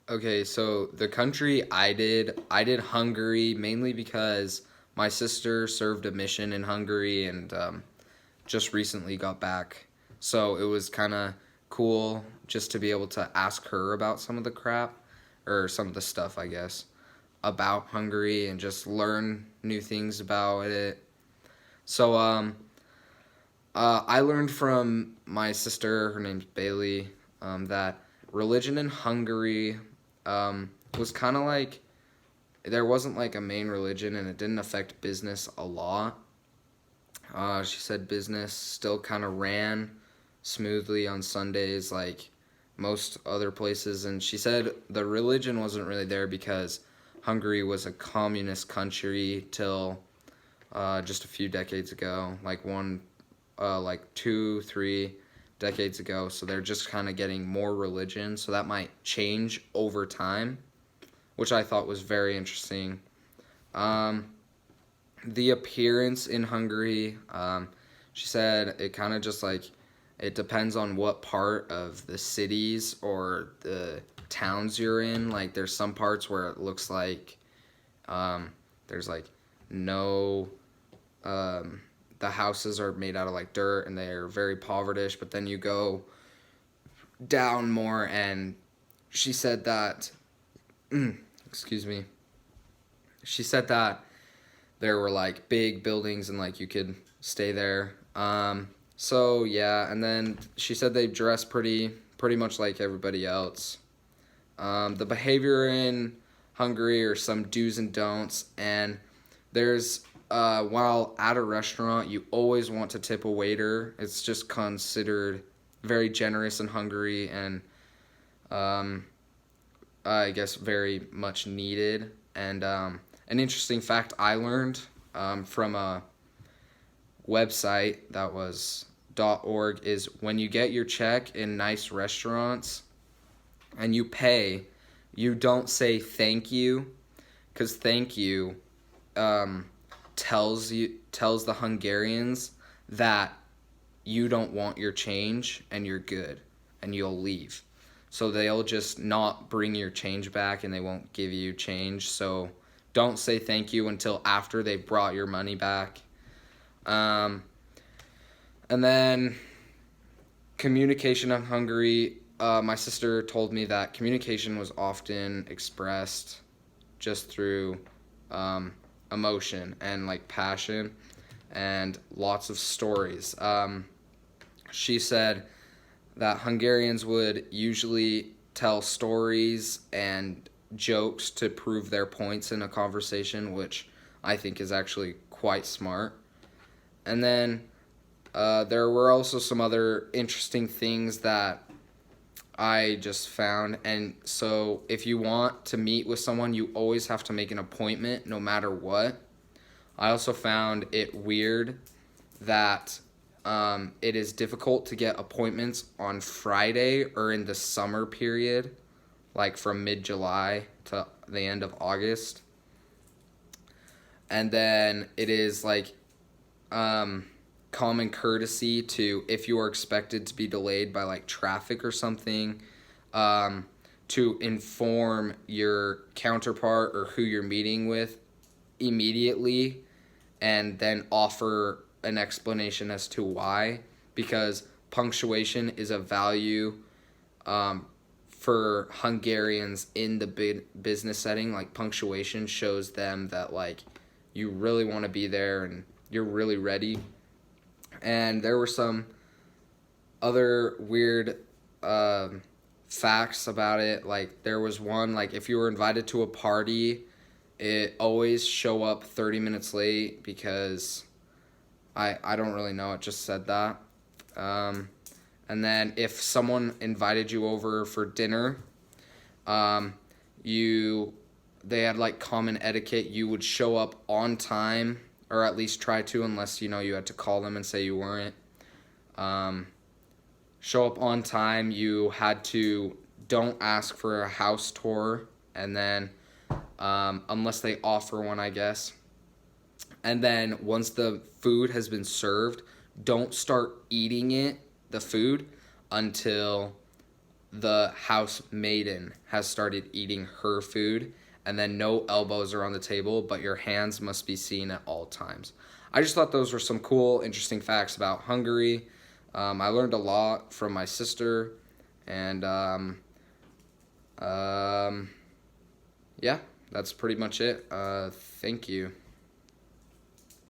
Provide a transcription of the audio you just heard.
Okay, so the country I did Hungary mainly because my sister served a mission in Hungary and just recently got back. So it was kind of cool just to be able to ask her about some of the crap or some of the stuff, I guess, about Hungary and just learn new things about it. So I learned from my sister, her name's Bailey, that religion in Hungary was kind of like there wasn't like a main religion and it didn't affect business a lot. She said business still kind of ran smoothly on Sundays like most other places. And she said the religion wasn't really there because Hungary was a communist country till just a few decades ago, like 2, 3 decades ago. So they're just kind of getting more religion. So that might change over time, which I thought was very interesting. Um, the appearance in Hungary, she said it kind of just like it depends on what part of the cities or the towns you're in. Like there's some parts where it looks like um, there's like no the houses are made out of like dirt and they're very povertish. But then you go down more, and she said that excuse me. She said that there were like big buildings and like you could stay there. So yeah, and then she said they dress pretty much like everybody else. The behavior in Hungary are some do's and don'ts, and there's while at a restaurant you always want to tip a waiter. It's just considered very generous in Hungary and um, I guess very much needed. And an interesting fact I learned from a website that was .org is when you get your check in nice restaurants and you pay, you don't say thank you because thank you um, tells the Hungarians that you don't want your change and you're good and you'll leave. So they'll just not bring your change back and they won't give you change. So don't say thank you until after they brought your money back. Um, and then communication in Hungary. My sister told me that communication was often expressed just through um, emotion and like passion and lots of stories. She said that Hungarians would usually tell stories and jokes to prove their points in a conversation, which I think is actually quite smart. And then there were also some other interesting things that I just found. And so, if you want to meet with someone, you always have to make an appointment no matter what. I also found it weird that it is difficult to get appointments on Friday or in the summer period, like from mid July to the end of August. And then it is like common courtesy to, if you are expected to be delayed by like traffic or something, um, to inform your counterpart or who you're meeting with immediately and then offer an explanation as to why, because punctuation is a value um, for Hungarians in the business setting. Like punctuation shows them that like you really want to be there and you're really ready. And there were some other weird facts about it. Like there was one, like if you were invited to a party, it always show up 30 minutes late because I don't really know. It just said that. And then if someone invited you over for dinner, um, you they had like common etiquette. You would show up on time, or at least try to, unless you had to call them and say you weren't. Um, Show up on time. You had to don't ask for a house tour, and then unless they offer one, I guess. And then once the food has been served, don't start eating the food, until the house maiden has started eating her food, and then no elbows are on the table, but your hands must be seen at all times. I just thought those were some cool, interesting facts about Hungary. I learned a lot from my sister, and yeah, that's pretty much it. Thank you.